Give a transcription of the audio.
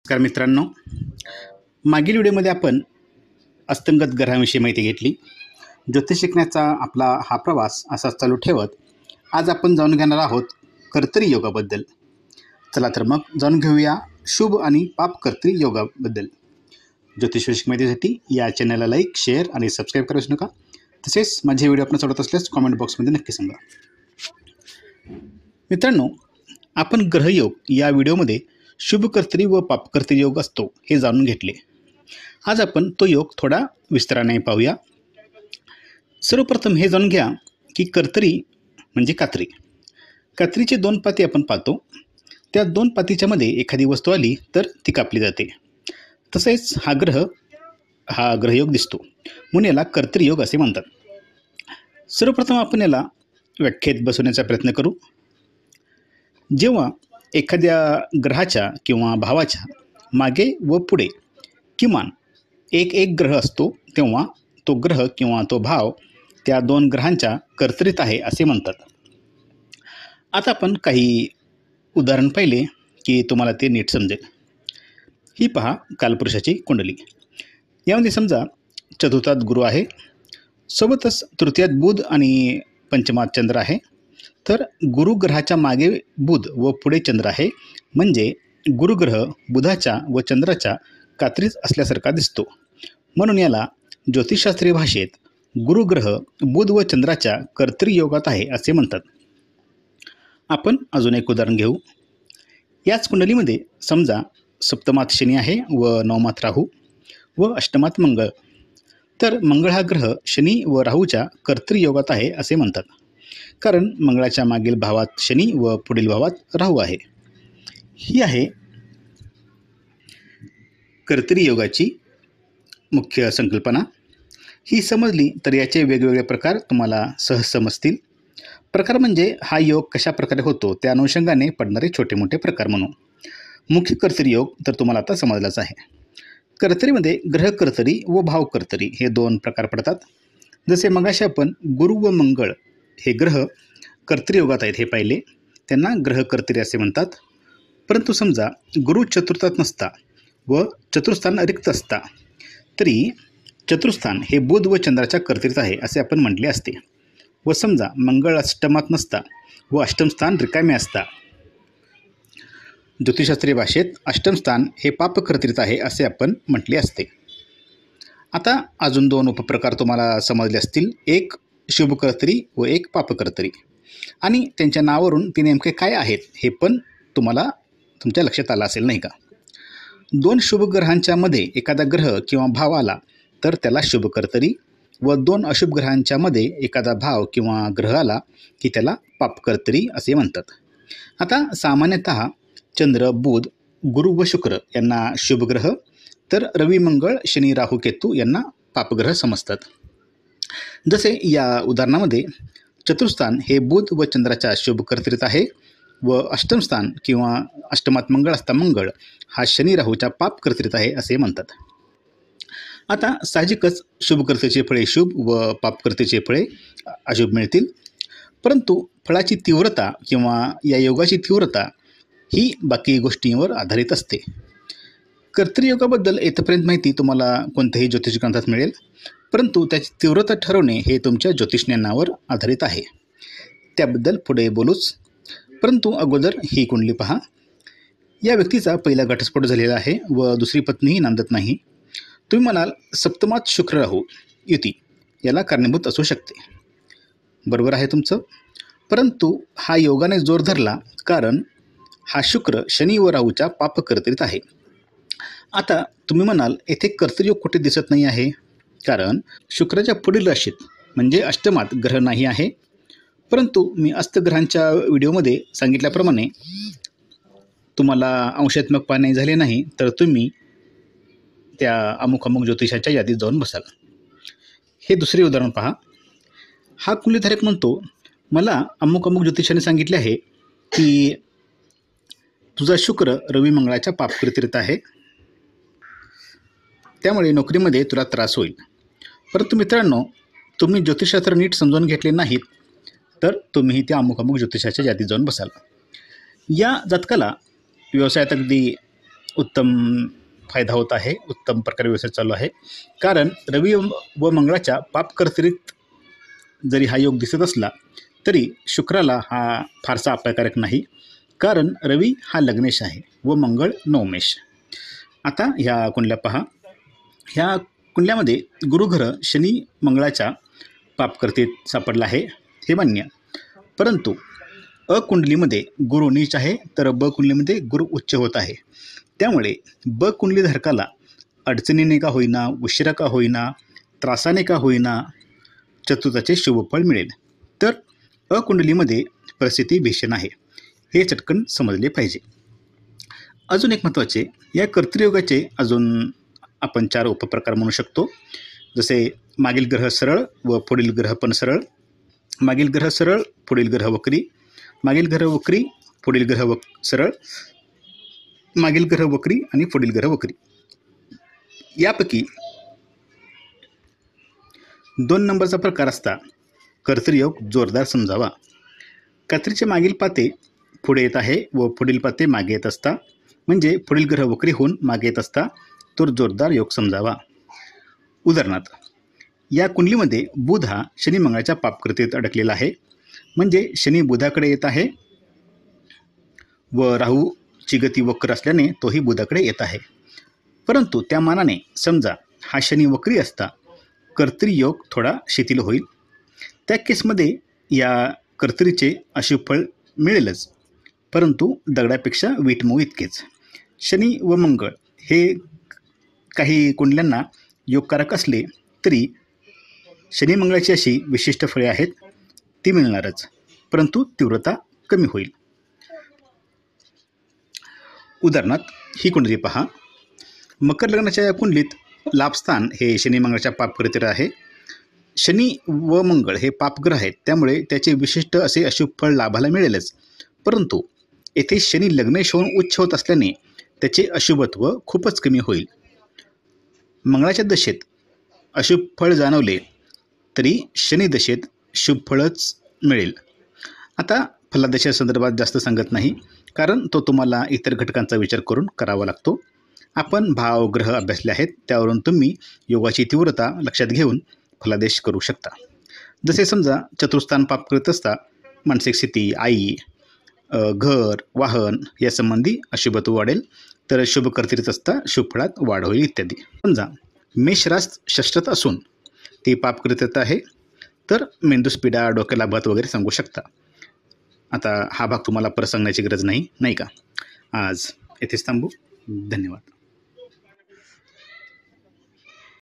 नमस्कार मित्रांनो, मागील व्हिडिओमध्ये आपण अस्तंगत ग्रहांविषयी माहिती घेतली. ज्योतिष शिकण्याचा आपला हा प्रवास असाच चालू ठेवत आज आपण जाणून घेणार आहोत कर्तरी योगाबद्दल. चला तर मग जाणून घेऊया शुभ आणि पाप कर्तरी योगाबद्दल. ज्योतिष माहितीसाठी या चॅनलला लाईक, शेअर आणि सबस्क्राईब करू नका. तसेच माझे व्हिडिओ आपण आवडत असल्यास कॉमेंट बॉक्समध्ये नक्की सांगा. मित्रांनो, आपण ग्रहयोग या व्हिडिओमध्ये शुभ कर्तरी व पाप कर्तरी योग असतो हे जाणून घेतले. आज आपण तो योग थोडा विस्ताराने पाहूया. सर्वप्रथम हे जाणून घ्या की कर्तरी म्हणजे कात्री. कात्रीचे दोन पाती आपण पाहतो. त्या दोन पातीच्या मध्ये एखादी वस्तू आली तर ती कापली जाते. तसेच हा ग्रहयोग दिसतो, म्हणून याला कर्तरी योग असे म्हणतात. सर्वप्रथम आपण याला व्याख्येत बसवण्याचा प्रयत्न करू. जेव्हा एखाद्या ग्रहाच्या किंवा भावाच्या मागे व पुढे किमान एक ग्रह असतो तेव्हा तो ग्रह किंवा तो भाव त्या दोन ग्रहांच्या कर्तरीत आहे असे म्हणतात. आता आपण काही उदाहरण पाहिले की तुम्हाला ते नीट समजेल. ही पहा कालपुरुषाची कुंडली. यामध्ये समजा चतुर्थात गुरु आहे, सोबतच तृतीयात बुध आणि पंचमात चंद्र आहे. तर गुरुग्रहाच्या मागे बुध व पुढे चंद्र आहे, म्हणजे गुरुग्रह बुधाच्या व चंद्राच्या कात्रीत असल्यासारखा दिसतो. म्हणून याला ज्योतिषशास्त्रीय भाषेत गुरुग्रह बुध व चंद्राच्या कर्तरी योगात आहे असे म्हणतात. आपण अजून एक उदाहरण घेऊ. याच कुंडलीमध्ये समजा सप्तमात शनी आहे व नवमात राहू व अष्टमात मंगळ. तर मंगळ हा ग्रह शनी व राहूच्या कर्तरी योगात आहे असे म्हणतात, कारण मंगळाच्या मागील भावात शनी व पुढील भावात राहू आहे. ही आहे कर्तरी योगाची मुख्य संकल्पना. ही समजली तर याचे वेगवेगळे प्रकार तुम्हाला सहज समजतील. प्रकार म्हणजे हा योग कशा प्रकारे होतो त्या अनुषंगाने पडणारे छोटे मोठे प्रकार म्हणू. मुख्य कर्तरी योग तर तुम्हाला आता समजलाच आहे. कर्तरीमध्ये ग्रह कर्तरी व भाव कर्तरी हे दोन प्रकार पडतात. जसे मगाशी आपण गुरु व मंगळ हे ग्रह कर्तरी योगात आहेत हे पाहिले, त्यांना ग्रह कर्तरी असे म्हणतात. परंतु समजा गुरु चतुर्थात नसता व चतुर्थान रिक्त असता तरी चतुर्थान हे बुध व चंद्राच्या कर्तरीत आहे असे आपण म्हटले असते. व समजा मंगळ अष्टमात नसता व अष्टमस्थान रिकामे असता, ज्योतिषशास्त्रीय भाषेत अष्टमस्थान हे पाप कर्तरीत आहे असे आपण म्हटले असते. आता अजून दोन उपप्रकार तुम्हाला समजले असतील, एक शुभ कर्तरी व एक पाप कर्तरी. आणि त्यांच्या नावावरून ते नेमके काय आहेत हे पण तुम्हाला तुमच्या लक्षात आलं असेल, नाही का? दोन शुभ ग्रहांच्या मध्ये एखादा ग्रह किंवा भाव आला तर त्याला शुभ कर्तरी व दोन अशुभ ग्रहांच्या मध्ये एखादा भाव किंवा ग्रह आला की त्याला पाप कर्तरी असे म्हणतात. आता सामान्यतः चंद्र, बुध, गुरु व शुक्र यांना शुभ ग्रह, तर रवी, मंगळ, शनी, राहू, केतू यांना पापग्रह समजतात. जसे या उदाहरणामध्ये चतुर्थस्थान हे बुध व चंद्राच्या शुभ कर्तरीत आहे व अष्टमस्थान किंवा अष्टमात मंगळ असता मंगळ हा शनी राहूच्या पाप कर्तरीत आहे असे म्हणतात. आता साहजिकच शुभ कर्तरीचे फळे शुभ व पाप कर्तरीचे फळे अशुभ मिळतील. परंतु फळाची तीव्रता किंवा या योगाची तीव्रता ही बाकी गोष्टींवर आधारित असते. कर्तरी योगाबद्दल येथपर्यंत माहिती तुम्हाला कोणत्याही ज्योतिष ग्रंथात मिळेल, परंतु त्याची तीव्रता ठरवणे हे तुमच्या ज्योतिषज्ञानावर आधारित आहे. त्याबद्दल पुढे बोलूच, परंतु अगोदर ही कुंडली पहा. या व्यक्तीचा पहिला घटस्फोट झालेला आहे व दुसरी पत्नीही नांदत नाही. तुम्ही म्हणाल सप्तमात शुक्र राहू युती याला कारणीभूत असू शकते. बरोबर आहे तुमचं, परंतु हा योगाने जोर धरला कारण हा शुक्र शनी व राहूच्या पाप कर्तरीत आहे. आता तुम्ही म्हणाल येथे कर्तरीयोग कुठे दिसत नाही आहे, कारण शुक्राच्या पुढील राशीत म्हणजे अष्टमात ग्रह नाही आहे. परंतु मी अस्तग्रहांच्या व्हिडिओमध्ये सांगितल्याप्रमाणे तुम्हाला अंशात्मक पाहणे झाले नाही तर तुम्ही त्या अमुक ज्योतिषाच्या यादीत जाऊन बसाल. हे दुसरे उदाहरण पहा. हा कुंडलीधारक म्हणतो मला अमुक ज्योतिषाने सांगितले आहे की तुझा शुक्र रवी मंगळाच्या पाप कर्तरीत आहे, त्यामुळे नोकरीमध्ये तुला त्रास होईल. परंतु मित्रांनो, तुम्ही ज्योतिषशास्त्र नीट समजून घेतले नाहीत तर तुम्ही त्या अमुक ज्योतिषाच्या यादीत जाऊन बसाल. या जातकाला व्यवसायात अगदी उत्तम फायदा होत आहे, उत्तम प्रकारे व्यवसाय चालू आहे. कारण रवी व मंगळाच्या पापकर्तरीत जरी हा योग दिसत असला तरी शुक्राला हा फारसा अपायकारक नाही, कारण रवी हा लग्नेश आहे व मंगळ नवमेश. आता ह्या कुंडल्या पहा. ह्या कुंडल्यामध्ये गुरुग्रह शनी मंगळाच्या पापकर्तेत सापडला आहे, हे मान्य. परंतु अ कुंडलीमध्ये गुरु नीच आहे, तर ब कुंडलीमध्ये गुरु उच्च होत आहे. त्यामुळे ब कुंडलीधारकाला अडचणीने का होईना, उशिरा का होईना, त्रासाने का होईना चतुर्थाचे शुभफळ मिळेल. तर अ कुंडलीमध्ये परिस्थिती भीषण आहे, हे चटकन समजले पाहिजे. अजून एक महत्त्वाचे, या कर्तृयोगाचे अजून आपण 4 उपप्रकार म्हणू शकतो. जसे मागील ग्रह सरळ व पुढील ग्रह पण सरळ, मागील ग्रह सरळ पुढील ग्रह वक्री, मागील ग्रह वक्री पुढील ग्रह सरळ, मागील ग्रह वक्री आणि पुढील ग्रह वक्री. यापैकी 2 नंबरचा प्रकार असता कर्तृयोग जोरदार समजावा. कर्त्रीचे मागील पाते पुढे येत आहे व पुढील पाते मागे येत असता, म्हणजे पुढील ग्रह वक्री होऊन मागे येत असता, तो जोरदार योग समजावा. उदाहरणार्थ, या कुंडलीमध्ये बुध हा शनी मंगळाच्या पापकृतीत अडकलेला आहे, म्हणजे शनी बुधाकडे येत आहे व राहूची गती वक्र असल्याने तोही बुधाकडे येत आहे. परंतु त्या मानाने समजा हा शनी वक्री असता कर्तृयोग थोडा शिथिल होईल. त्या केसमध्ये या कर्तरीचे अशुभ फळ मिळेलच, परंतु दगडापेक्षा वीट मऊ इतकेच. शनी व मंगळ हे काही कुंडल्यांना योगकारक असले तरी शनी मंगळाची अशी विशिष्ट फळे आहेत, ती मिळणारच, परंतु तीव्रता कमी होईल. उदाहरणार्थ, ही कुंडली पहा. मकर लग्नाच्या या कुंडलीत लाभस्थान हे शनी मंगळाच्या पापकृतीत आहे. शनी व मंगळ हे पापग्रह आहेत, त्यामुळे त्याचे विशिष्ट असे अशुभ फळ लाभाला मिळेलच, परंतु येथे शनी लग्नेश होऊन उच्च होत असल्याने त्याचे अशुभत्व खूपच कमी होईल. मंगळाच्या दशेत अशुभ फळ जाणवले तरी शनी दशेत शुभ फळच मिळेल. आता फलादशा संदर्भात जास्त सांगत नाही, कारण तो तुम्हाला इतर घटकांचा विचार करून करावा लागतो. आपण भाव ग्रह अभ्यासले आहेत, त्यावरून तुम्ही योगाची तीव्रता लक्षात घेऊन फलादेश करू शकता. जसे समजा चतुर्थान पाप करत असता मानसिक स्थिती, आई, घर, वाहन यासंबंधी अशुभत्व वाढेल, तर शुभ कर्तरीत असता शुभ फळात वाढ होईल इत्यादी. समजा मेषरास षष्ठात असून ती पाप करीत आहे, तर मेंदूस्पिडा, डोक्याला भात वगैरे सांगू शकता. आता हा भाग तुम्हाला परत सांगण्याची गरज नाही, नाही का? आज येथेच थांबू. धन्यवाद.